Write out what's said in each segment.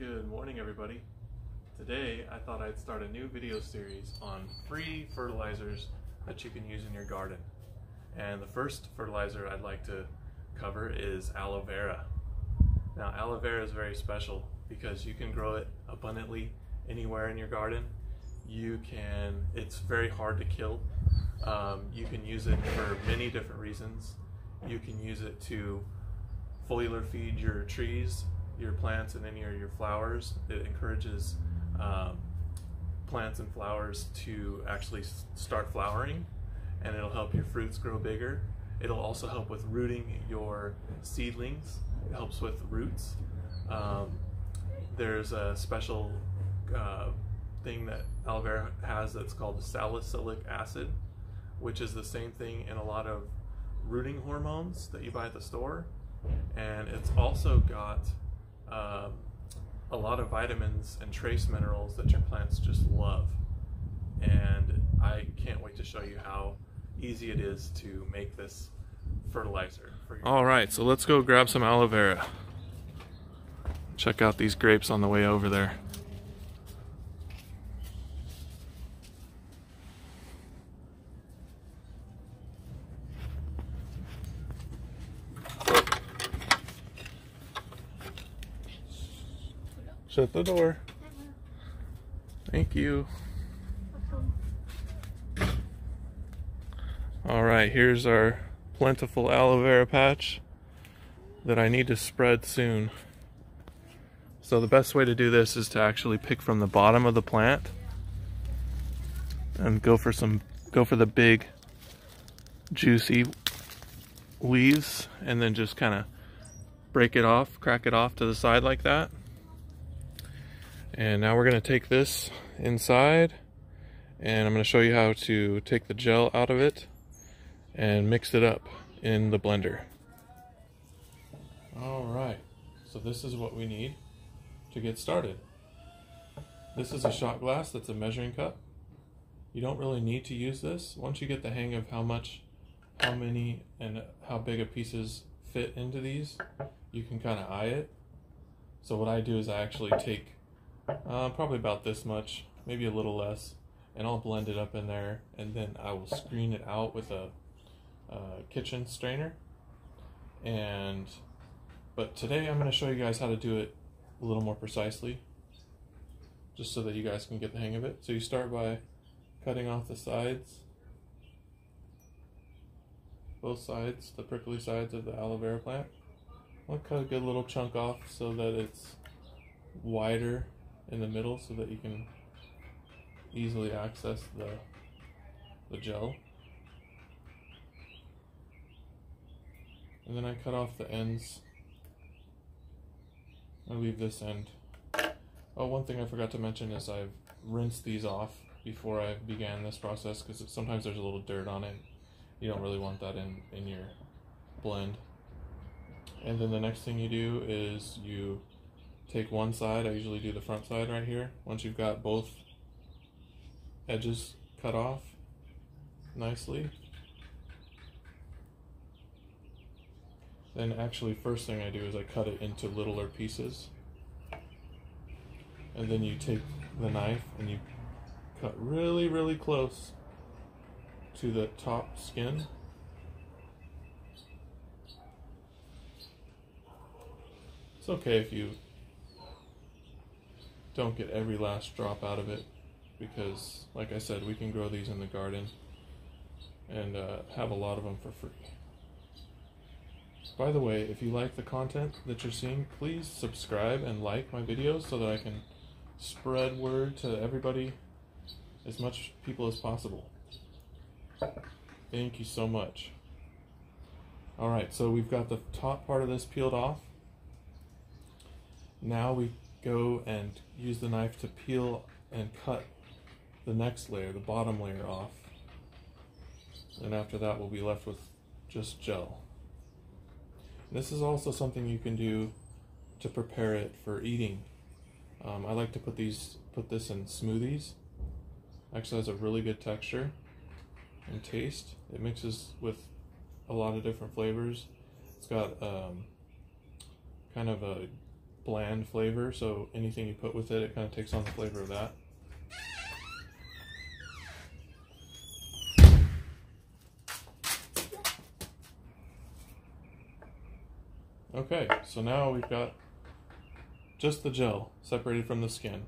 Good morning, everybody. Today I thought I'd start a new video series on free fertilizers that you can use in your garden. And the first fertilizer I'd like to cover is aloe vera. Now, aloe vera is very special because you can grow it abundantly anywhere in your garden. It's very hard to kill. You can use it for many different reasons. You can use it to foliar feed your trees, your plants, and any of your flowers. It encourages plants and flowers to actually start flowering, and it'll help your fruits grow bigger. It'll also help with rooting your seedlings. It helps with roots. There's a special thing that aloe vera has that's called the salicylic acid, which is the same thing in a lot of rooting hormones that you buy at the store. And it's also got a lot of vitamins and trace minerals that your plants just love. And I can't wait to show you how easy it is to make this fertilizer for your... All right, so let's go grab some aloe vera. Check out these grapes on the way over there. Shut the door. Thank you. All right, here's our plentiful aloe vera patch that I need to spread soon. So the best way to do this is to actually pick from the bottom of the plant and go for the big juicy leaves, and then just kind of break it off, crack it off to the side like that. And now we're going to take this inside, and I'm going to show you how to take the gel out of it and mix it up in the blender. Alright, so this is what we need to get started. This is a shot glass that's a measuring cup. You don't really need to use this. Once you get the hang of how many and how big of pieces fit into these, you can kind of eye it. So what I do is I actually take probably about this much, maybe a little less, and I'll blend it up in there, and then I will screen it out with a kitchen strainer. But today I'm going to show you guys how to do it a little more precisely, just so that you guys can get the hang of it. So you start by cutting off the sides, both sides, the prickly sides of the aloe vera plant. I'll cut a good little chunk off so that it's wider in the middle, so that you can easily access the gel. And then I cut off the ends. I leave this end. Oh, one thing I forgot to mention is I've rinsed these off before I began this process, because sometimes there's a little dirt on it. You don't really want that in your blend. And then the next thing you do is you take one side. I usually do the front side right here. Once you've got both edges cut off nicely, then actually first thing I do is I cut it into littler pieces, and then you take the knife and you cut really, really close to the top skin. It's okay if you don't get every last drop out of it, because like I said, we can grow these in the garden and have a lot of them for free. By the way, if you like the content that you're seeing, please subscribe and like my videos so that I can spread word to everybody, as much people as possible. Thank you so much. Alright, so we've got the top part of this peeled off. Now we go and use the knife to peel and cut the next layer, the bottom layer, off. And after that we'll be left with just gel. This is also something you can do to prepare it for eating. I like to put this in smoothies. Actually has a really good texture and taste. It mixes with a lot of different flavors. It's got kind of a bland flavor, so anything you put with it, it kind of takes on the flavor of that. Okay, so now we've got just the gel separated from the skin.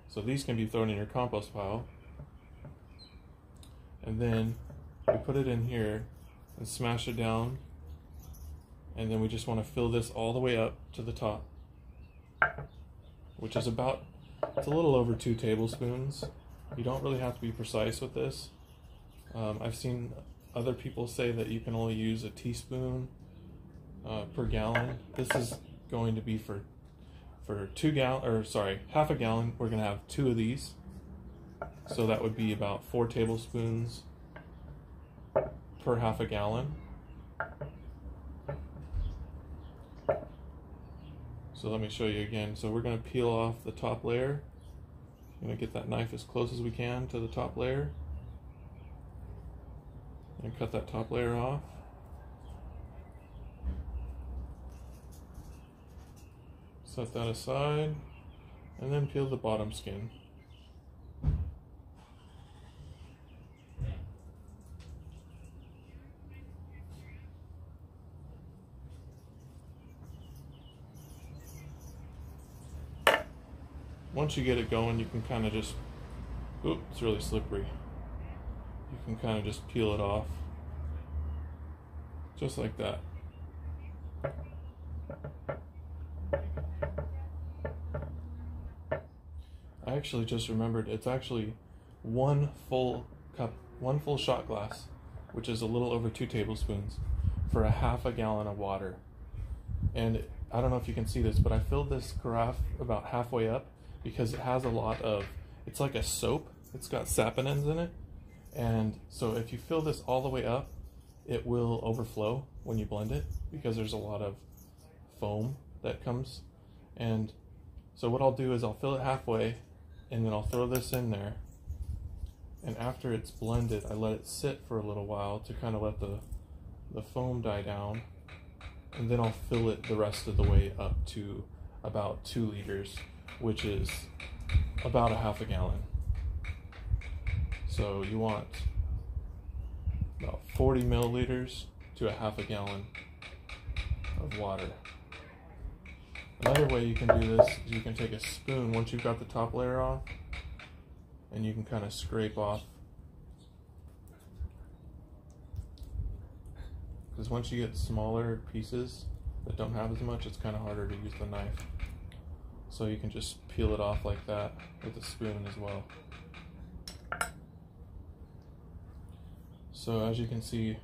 So these can be thrown in your compost pile. And then we put it in here and smash it down. And then we just want to fill this all the way up to the top, which is about, it's a little over 2 tablespoons. You don't really have to be precise with this. I've seen other people say that you can only use a teaspoon per gallon. This is going to be for half a gallon. We're going to have 2 of these. So that would be about 4 tablespoons per half a gallon. So let me show you again. So we're going to peel off the top layer. I'm going to get that knife as close as we can to the top layer. And cut that top layer off. Set that aside. And then peel the bottom skin. Once you get it going, you can kind of just, oops, it's really slippery. You can kind of just peel it off, just like that. I actually just remembered, it's actually 1 full cup, 1 full shot glass, which is a little over 2 tablespoons, for a half a gallon of water. And I don't know if you can see this, but I filled this carafe about halfway up, because it has a lot of, it's like a soap, it's got saponins in it, and so if you fill this all the way up, it will overflow when you blend it, because there's a lot of foam that comes. And so what I'll do is I'll fill it halfway, and then I'll throw this in there, and after it's blended, I let it sit for a little while to kind of let the foam die down, and then I'll fill it the rest of the way up to about 2 liters, which is about a half a gallon. So you want about 40 milliliters to a half a gallon of water. Another way you can do this is you can take a spoon once you've got the top layer off, and you can kind of scrape off. Because once you get smaller pieces that don't have as much, it's kind of harder to use the knife. So you can just peel it off like that with a spoon as well. So as you can see,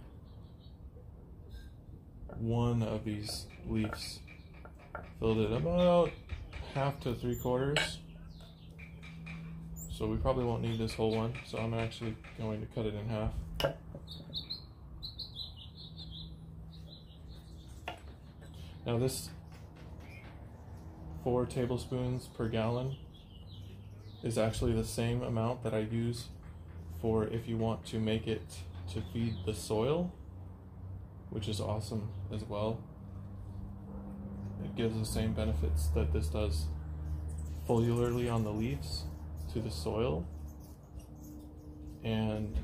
one of these leaves filled it about 1/2 to 3/4. So we probably won't need this whole one, so I'm actually going to cut it in half. Now this 4 tablespoons per gallon is actually the same amount that I use for if you want to make it to feed the soil, which is awesome as well. It gives the same benefits that this does foliarly on the leaves to the soil. And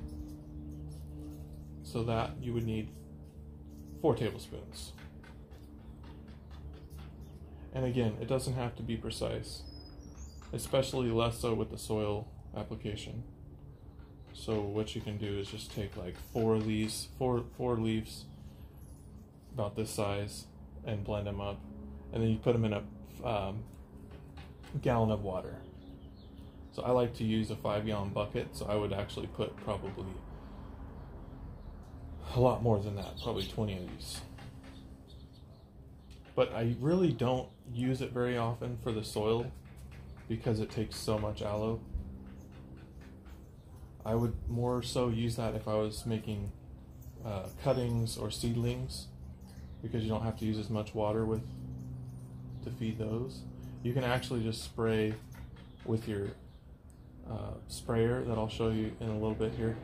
so that you would need 4 tablespoons. And again, it doesn't have to be precise, especially less so with the soil application. So what you can do is just take like 4 of these, four leaves about this size, and blend them up, and then you put them in a gallon of water. So I like to use a 5-gallon bucket, so I would actually put probably a lot more than that, probably 20 of these. But I really don't use it very often for the soil because it takes so much aloe. I would more so use that if I was making cuttings or seedlings, because you don't have to use as much water to feed those. You can actually just spray with your sprayer that I'll show you in a little bit here.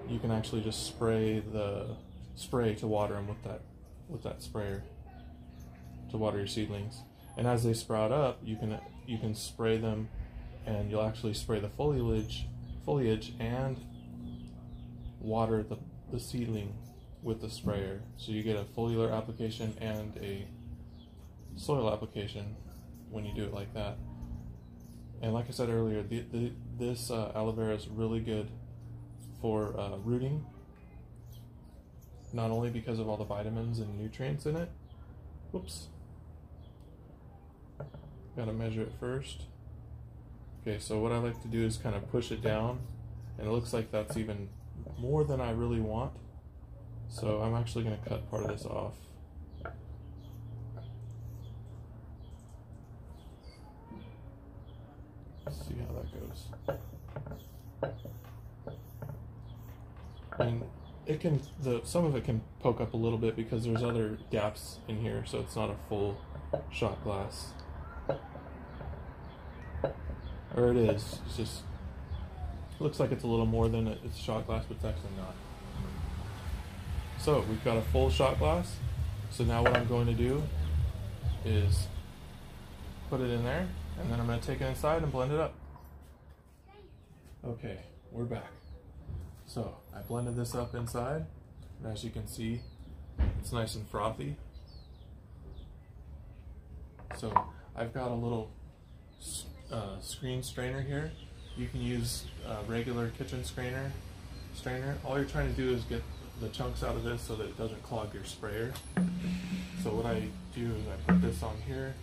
You can actually just spray to water them with that sprayer. to water your seedlings. And as they sprout up, you can spray them, and you'll actually spray the foliage and water the seedling with the sprayer. So you get a foliar application and a soil application when you do it like that. And like I said earlier, this aloe vera is really good for rooting, not only because of all the vitamins and nutrients in it. Whoops. Gotta measure it first. Okay, so what I like to do is kind of push it down, and it looks like that's even more than I really want. So I'm actually going to cut part of this off. Let's see how that goes. And it can, some of it can poke up a little bit because there's other gaps in here, so it's not a full shot glass. Or it is. It's just looks like it's a little more than it's shot glass, but it's actually not. So we've got a full shot glass. So now what I'm going to do is put it in there, and then I'm going to take it inside and blend it up. Okay, we're back. So I blended this up inside, and as you can see, it's nice and frothy. So I've got a little screen strainer here. You can use a regular kitchen strainer. All you're trying to do is get the chunks out of this so that it doesn't clog your sprayer. So what I do is I put this on here.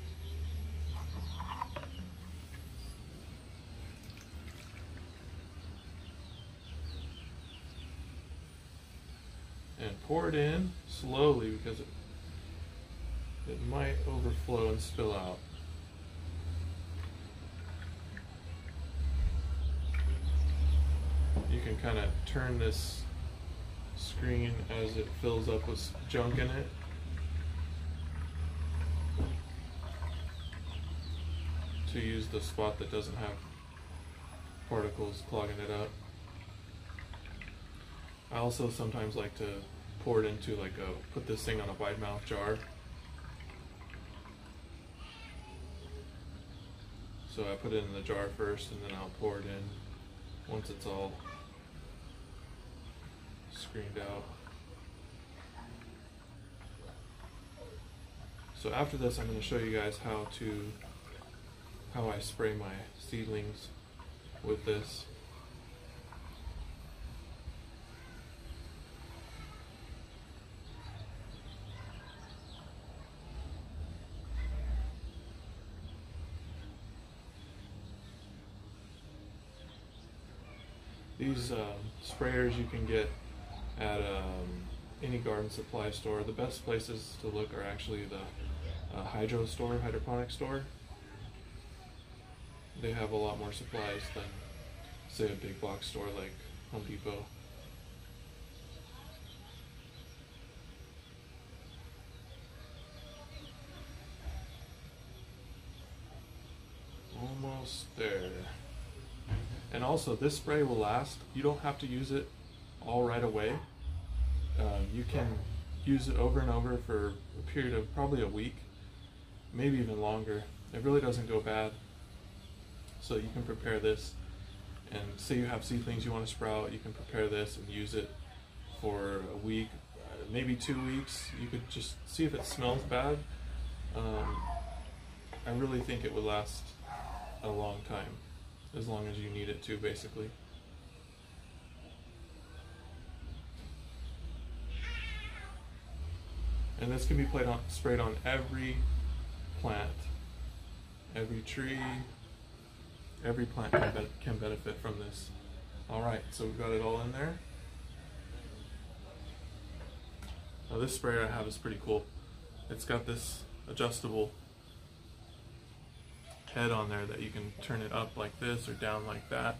And pour it in slowly because it might overflow and spill out. You can kind of turn this screen as it fills up with junk in it. To use the spot that doesn't have particles clogging it up. I also sometimes like to pour it into put this thing on a wide mouth jar. So I put it in the jar first, and then I'll pour it in once it's all screened out. So after this, I'm going to show you guys how I spray my seedlings with this. These sprayers you can get at any garden supply store. The best places to look are actually the hydroponic store. They have a lot more supplies than, say, a big box store like Home Depot. Almost there. And also, this spray will last. You don't have to use it all right away. You can use it over and over for a period of probably a week, maybe even longer. It really doesn't go bad. So you can prepare this, and say you have seedlings you want to sprout, you can prepare this and use it for a week, maybe 2 weeks. You could just see if it smells bad. I really think it would last a long time, as long as you need it to, basically. And this can be sprayed on every plant, every tree, every plant can benefit from this. Alright, so we've got it all in there. Now this sprayer I have is pretty cool. It's got this adjustable head on there that you can turn it up like this or down like that.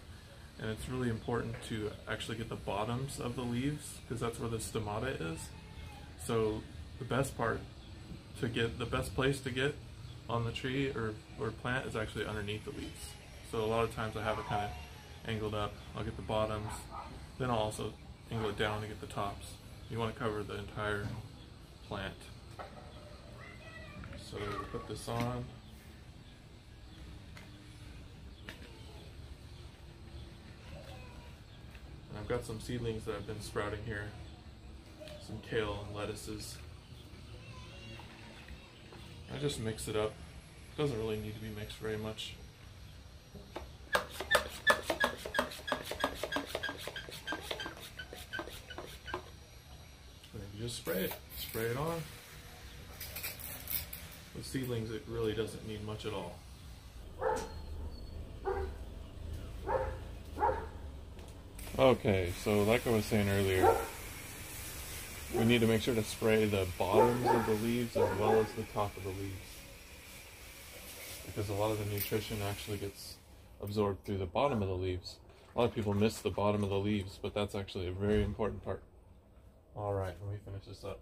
And it's really important to actually get the bottoms of the leaves, because that's where the stomata is. So the best place to get on the tree or plant is actually underneath the leaves. So a lot of times I have it kind of angled up. I'll get the bottoms, then I'll also angle it down to get the tops. You want to cover the entire plant. So we'll put this on. And I've got some seedlings that have been sprouting here. Some kale and lettuces. I just mix it up. It doesn't really need to be mixed very much. And you just spray it on. With seedlings, it really doesn't need much at all. Okay, so like I was saying earlier, we need to make sure to spray the bottoms of the leaves as well as the top of the leaves, because a lot of the nutrition actually gets absorbed through the bottom of the leaves. A lot of people miss the bottom of the leaves, but that's actually a very important part. Alright, let me finish this up.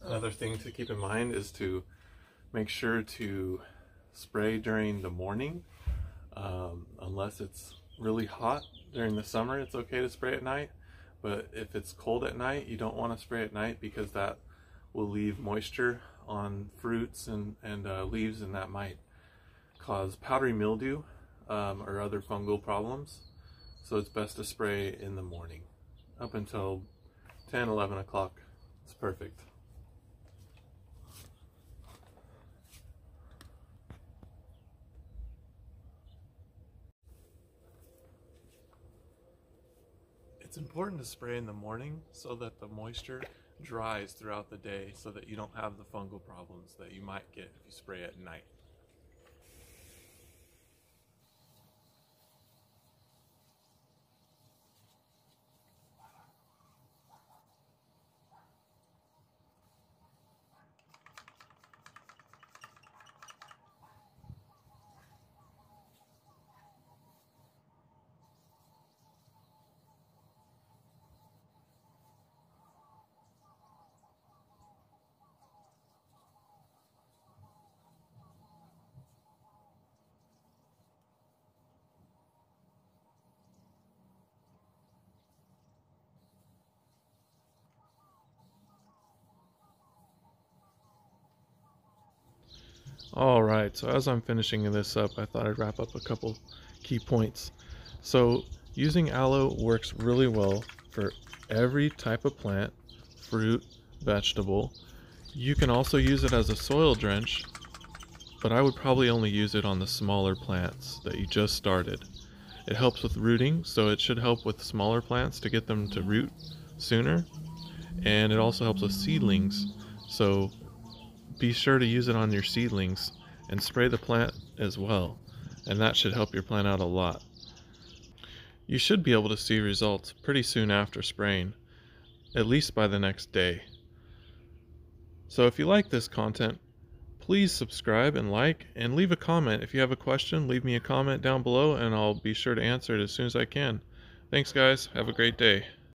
Another thing to keep in mind is to make sure to spray during the morning. Unless it's really hot during the summer, it's okay to spray at night. But if it's cold at night, you don't want to spray at night, because that will leave moisture on fruits and leaves, and that might cause powdery mildew or other fungal problems. So it's best to spray in the morning. Up until 10, 11 o'clock, it's perfect. It's important to spray in the morning so that the moisture dries throughout the day, so that you don't have the fungal problems that you might get if you spray at night. Alright, so as I'm finishing this up, I thought I'd wrap up a couple key points. So using aloe works really well for every type of plant, fruit, vegetable. You can also use it as a soil drench, but I would probably only use it on the smaller plants that you just started. It helps with rooting, so it should help with smaller plants to get them to root sooner. And it also helps with seedlings, so be sure to use it on your seedlings and spray the plant as well, and that should help your plant out a lot. You should be able to see results pretty soon after spraying, at least by the next day. So if you like this content, please subscribe and like, and leave a comment. If you have a question, leave me a comment down below and I'll be sure to answer it as soon as I can. Thanks guys, have a great day.